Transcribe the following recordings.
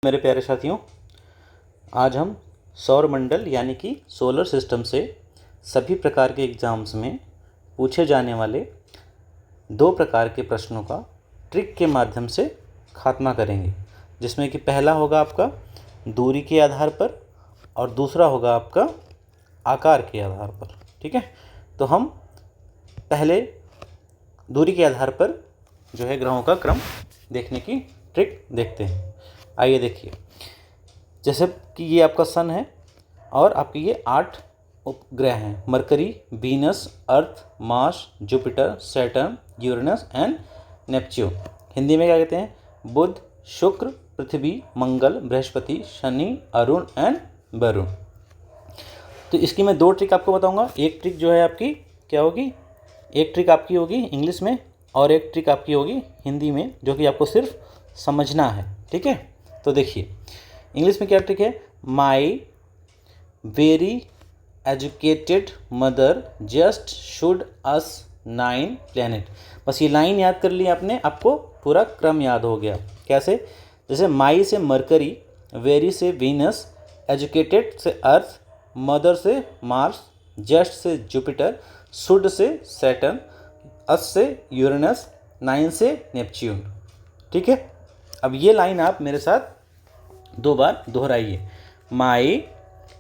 मेरे प्यारे साथियों, आज हम सौर मंडल यानी कि सोलर सिस्टम से सभी प्रकार के एग्ज़ाम्स में पूछे जाने वाले 2 प्रकार के प्रश्नों का ट्रिक के माध्यम से खात्मा करेंगे, जिसमें कि पहला होगा आपका दूरी के आधार पर और दूसरा होगा आपका आकार के आधार पर। ठीक है, तो हम पहले दूरी के आधार पर जो है ग्रहों का क्रम देखने की ट्रिक देखते हैं। आइए देखिए, जैसे कि ये आपका सन है और आपके ये 8 उपग्रह हैं: mercury, Venus, earth, Mars, Jupiter, Saturn, Uranus and Neptune. Hindi में क्या कहते हैं? बुध, शुक्र, पृथ्वी, मंगल, बृहस्पति, शनि, अरुण एंड वरुण। तो इसकी मैं 2 ट्रिक आपको बताऊंगा। एक ट्रिक जो है आपकी क्या होगी, एक ट्रिक आपकी होगी इंग्लिश में और एक ट्रिक आपकी होगी हिंदी में, जो कि आपको सिर्फ समझना है। ठीक है, तो देखिए इंग्लिश में क्या ट्रिक है। माई very educated mother just should us 9 planet. बस ये लाइन याद कर ली आपने, आपको पूरा क्रम याद हो गया। कैसे? जैसे माई से मरकरी, वेरी से वीनस, एजुकेटेड से अर्थ, मदर से मार्स, जस्ट से जुपिटर, शुड से सैटर्न, अस से यूरेनस, 9 से नेपच्यून। ठीक है, अब ये लाइन आप मेरे साथ 2 बार दोहराइए। My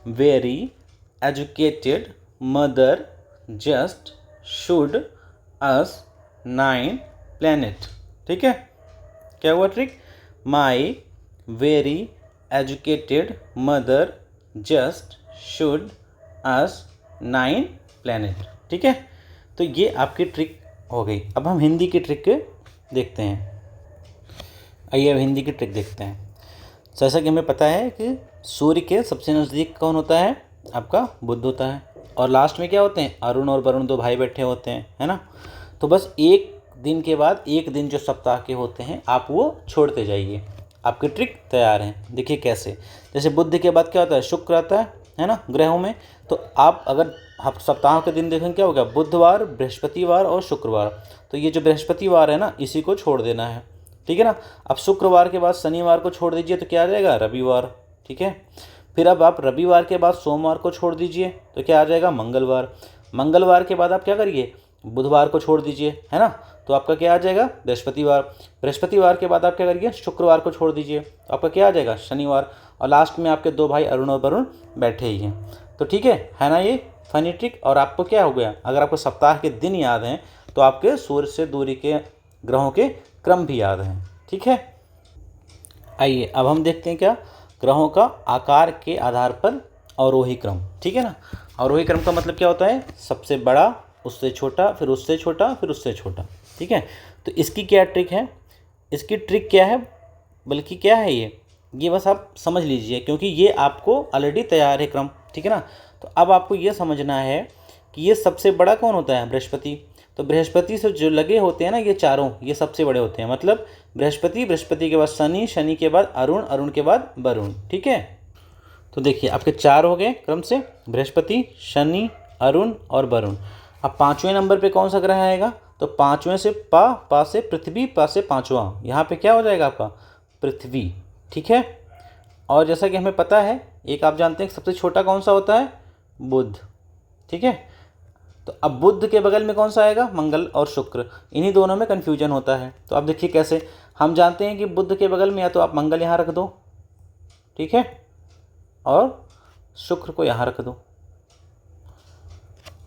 very educated mother just should us 9 planet. ठीक है, क्या हुआ trick? My very educated mother just should us 9 planet. ठीक है, तो ये आपकी ट्रिक हो गई। अब हम हिंदी की ट्रिक देखते हैं। आइए अब हिंदी की ट्रिक देखते हैं। जैसा कि हमें पता है कि सूर्य के सबसे नज़दीक कौन होता है? आपका बुध होता है। और लास्ट में क्या होते हैं? अरुण और वरुण 2 भाई बैठे होते हैं, है ना। तो बस एक दिन के बाद एक दिन जो सप्ताह के होते हैं आप वो छोड़ते जाइए। आपकी ट्रिक तैयार है। देखिए कैसे। जैसे बुध के बाद क्या होता है? शुक्र आता है ना ग्रहों में। तो आप अगर सप्ताह के दिन देखें क्या होगा? बुधवार, बृहस्पतिवार और शुक्रवार। तो ये जो बृहस्पतिवार है ना, इसी को छोड़ देना है। ठीक है ना। अब शुक्रवार के बाद शनिवार को छोड़ दीजिए तो क्या आ जाएगा? रविवार। ठीक है, फिर अब आप रविवार के बाद सोमवार को छोड़ दीजिए तो क्या आ जाएगा? मंगलवार। मंगलवार के बाद आप क्या करिए? बुधवार को छोड़ दीजिए, है ना, तो आपका क्या आ जाएगा? बृहस्पतिवार। बृहस्पतिवार के बाद आप क्या करिए? शुक्रवार को छोड़ दीजिए तो आपका क्या आ जाएगा? शनिवार। और लास्ट में आपके 2 भाई अरुण और वरुण बैठे ही हैं। तो ठीक है ना, ये फनी ट्रिक। और आपको क्या हो गया, अगर आपको सप्ताह के दिन याद हैं तो आपके सूर्य से दूरी के ग्रहों के क्रम भी याद हैं। ठीक है, आइए अब हम देखते हैं क्या, ग्रहों का आकार के आधार पर अवरोही क्रम। ठीक है ना। अवरोही क्रम का मतलब क्या होता है? सबसे बड़ा, उससे छोटा, फिर उससे छोटा, फिर उससे छोटा। ठीक है, तो इसकी क्या ट्रिक है? इसकी ट्रिक क्या है, बल्कि क्या है ये बस आप समझ लीजिए, क्योंकि ये आपको ऑलरेडी तैयार है क्रम। ठीक है ना। तो अब आपको ये समझना है कि ये सबसे बड़ा कौन होता है? बृहस्पति। तो बृहस्पति से जो लगे होते हैं ना ये चारों, ये सबसे बड़े होते हैं। मतलब बृहस्पति, बृहस्पति के बाद शनि, शनि के बाद अरुण, अरुण के बाद वरुण। ठीक है, तो देखिए आपके 4 हो गए क्रम से: बृहस्पति, शनि, अरुण और वरुण। अब 5वें नंबर पे कौन सा ग्रह आएगा? तो 5वें से पा से पृथ्वी, पा से 5वां, यहाँ पे क्या हो जाएगा आपका? पृथ्वी। ठीक है, और जैसा कि हमें पता है, एक आप जानते हैं सबसे छोटा कौन सा होता है? बुध। ठीक है, तो अब बुध के बगल में कौन सा आएगा? मंगल और शुक्र। इन्हीं दोनों में कन्फ्यूजन होता है। तो आप देखिए कैसे। हम जानते हैं कि बुध के बगल में या तो आप मंगल यहाँ रख दो, ठीक है, और शुक्र को यहाँ रख दो।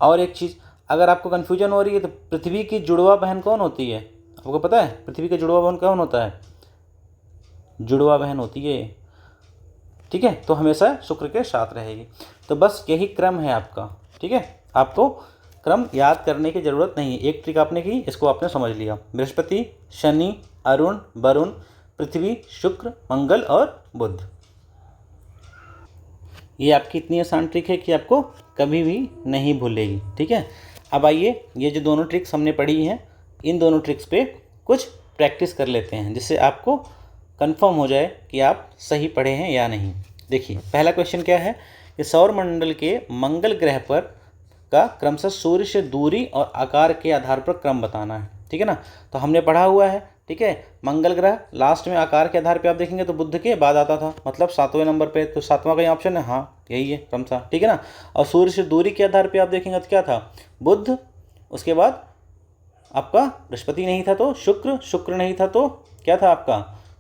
और एक चीज़, अगर आपको कन्फ्यूजन हो रही है तो पृथ्वी की जुड़वा बहन कौन होती है? आपको पता है पृथ्वी की जुड़वा बहन कौन होता है? जुड़वा बहन होती है। ठीक है, तो हमेशा शुक्र के साथ रहेगी। तो बस यही क्रम है आपका। ठीक है, आपको क्रम याद करने की ज़रूरत नहीं है। एक ट्रिक आपने की, इसको आपने समझ लिया। बृहस्पति, शनि, अरुण, वरुण, पृथ्वी, शुक्र, मंगल और बुध। ये आपकी इतनी आसान ट्रिक है कि आपको कभी भी नहीं भूलेगी। ठीक है, अब आइए ये जो दोनों ट्रिक्स हमने पढ़ी हैं, इन दोनों ट्रिक्स पे कुछ प्रैक्टिस कर लेते हैं, जिससे आपको कंफर्म हो जाए कि आप सही पढ़े हैं या नहीं। देखिए पहला क्वेश्चन क्या है कि सौर मंडल के मंगल ग्रह पर का क्रमशः सूर्य से दूरी और आकार के आधार पर क्रम बताना है। ठीक है ना, तो हमने पढ़ा हुआ है ठीक है। मंगल ग्रह लास्ट में आकार के आधार पे आप देखेंगे तो बुध के बाद आता था, मतलब 7वें नंबर पे, तो 7वां का ऑप्शन है, हाँ यही है क्रमशः, ठीक है ना। और सूर्य से दूरी के आधार पे आप देखेंगे तो क्या था, बुध, उसके बाद आपका बृहस्पति नहीं था तो शुक्र, शुक्र नहीं था तो क्या था आपका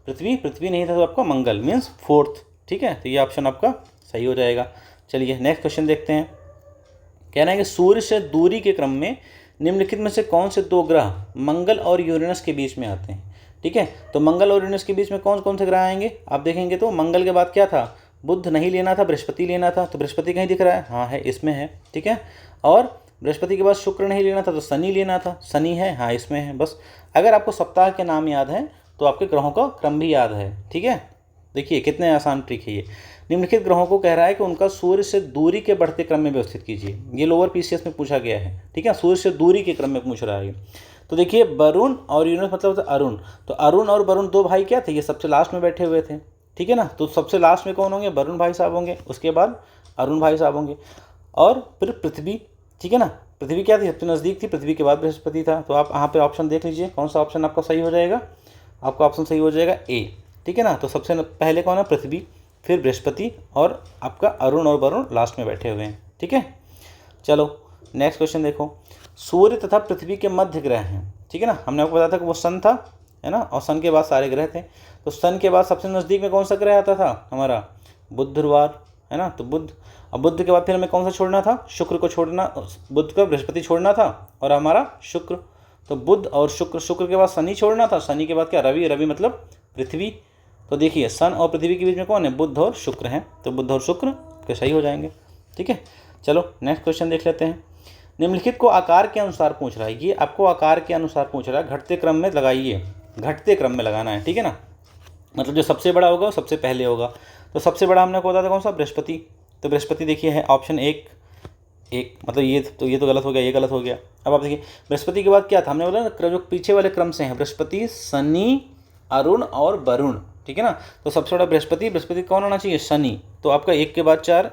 पृथ्वी, पृथ्वी नहीं था तो आपका मंगल, मीन्स 4th, ठीक है। तो ये ऑप्शन आपका सही हो जाएगा। चलिए नेक्स्ट क्वेश्चन देखते हैं। कहना है कि सूर्य से दूरी के क्रम में निम्नलिखित में से कौन से दो ग्रह मंगल और यूरेनस के बीच में आते हैं, ठीक है। तो मंगल और यूरेनस के बीच में कौन कौन से ग्रह आएंगे आप देखेंगे तो मंगल के बाद क्या था, बुध नहीं लेना था, बृहस्पति लेना था, तो बृहस्पति कहीं दिख रहा है, हाँ है, इसमें है, ठीक है। और बृहस्पति के बाद शुक्र नहीं लेना था तो शनि लेना था, शनि है, हाँ इसमें है। बस अगर आपको सप्ताह के नाम याद हैं तो आपके ग्रहों का क्रम भी याद है, ठीक है। देखिए कितने आसान ट्रिक है ये। निम्नलिखित ग्रहों को कह रहा है कि उनका सूर्य से दूरी के बढ़ते क्रम में व्यवस्थित कीजिए। ये लोअर पीसीएस में पूछा गया है, ठीक है, सूर्य से दूरी के क्रम में पूछ रहा है। तो देखिए वरुण और यूरेनस मतलब होता है अरुण, तो अरुण और वरुण दो भाई क्या थे, ये सबसे लास्ट में बैठे हुए थे, ठीक है ना। तो सबसे लास्ट में कौन होंगे, वरुण भाई साहब होंगे, उसके बाद अरुण भाई साहब होंगे, और फिर पृथ्वी, ठीक है ना। पृथ्वी क्या थी, सबसे नज़दीक थी, पृथ्वी के बाद बृहस्पति था। तो आप यहाँ पे ऑप्शन देख लीजिए कौन सा ऑप्शन आपका सही हो जाएगा, आपका ऑप्शन सही हो जाएगा ए, ठीक है ना। तो सबसे पहले कौन है, पृथ्वी, फिर बृहस्पति, और आपका अरुण और वरुण लास्ट में बैठे हुए हैं, ठीक है। चलो नेक्स्ट क्वेश्चन देखो। सूर्य तथा पृथ्वी के मध्य ग्रह हैं, ठीक है ना। हमने आपको बताया था कि वो सन था, है ना, और सन के बाद सारे ग्रह थे। तो सन के बाद सबसे नज़दीक में कौन सा ग्रह आता था हमारा, बुधवार, है ना। तो बुध, अब बुध के बाद फिर हमें कौन सा छोड़ना था, शुक्र को छोड़ना, बुध का बृहस्पति छोड़ना था, और हमारा शुक्र। तो बुध और शुक्र, शुक्र के बाद शनि छोड़ना था, शनि के बाद क्या, रवि, रवि मतलब पृथ्वी। तो देखिए सन और पृथ्वी के बीच में कौन है, बुध और शुक्र हैं, तो बुध और शुक्र के सही हो जाएंगे, ठीक है। चलो नेक्स्ट क्वेश्चन देख लेते हैं। निम्नलिखित को आकार के अनुसार पूछ रहा है, ये आपको आकार के अनुसार पूछ रहा है, घटते क्रम में लगाइए, घटते क्रम में लगाना है, ठीक है ना। मतलब जो सबसे बड़ा होगा वो सबसे पहले होगा। तो सबसे बड़ा हमने को बताया था कौन सा, बृहस्पति। तो बृहस्पति देखिए है ऑप्शन एक, मतलब ये तो गलत हो गया, ये गलत हो गया। अब आप देखिए बृहस्पति के बाद क्या था, हमने बोला ना जो पीछे वाले क्रम से हैं, बृहस्पति, शनि, अरुण और वरुण, ठीक है ना। तो सबसे बड़ा बृहस्पति, बृहस्पति कौन होना चाहिए, शनि। तो आपका 1 के बाद 4,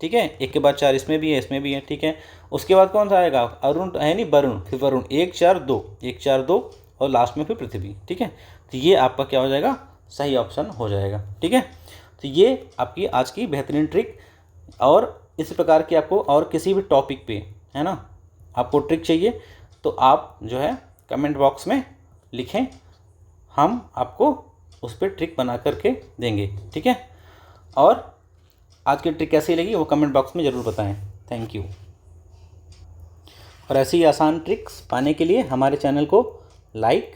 ठीक है, 1 के बाद 4 इसमें भी है, इसमें भी है, ठीक है। उसके बाद कौन सा आएगा, अरुण है नहीं, वरुण, फिर वरुण, 1 4 2, 1 4 2, और लास्ट में फिर पृथ्वी, ठीक है। तो ये आपका क्या हो जाएगा, सही ऑप्शन हो जाएगा, ठीक है। तो ये आपकी आज की बेहतरीन ट्रिक, और इस प्रकार की आपको और किसी भी टॉपिक पे, है ना, आपको ट्रिक चाहिए तो आप जो है कमेंट बॉक्स में लिखें, हम आपको उस पर ट्रिक बना करके देंगे, ठीक है। और आज की ट्रिक कैसी लगी वो कमेंट बॉक्स में ज़रूर बताएं। Thank you. और ऐसी ही आसान ट्रिक्स पाने के लिए हमारे चैनल को लाइक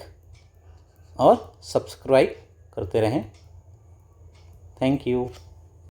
और सब्सक्राइब करते रहें। Thank you.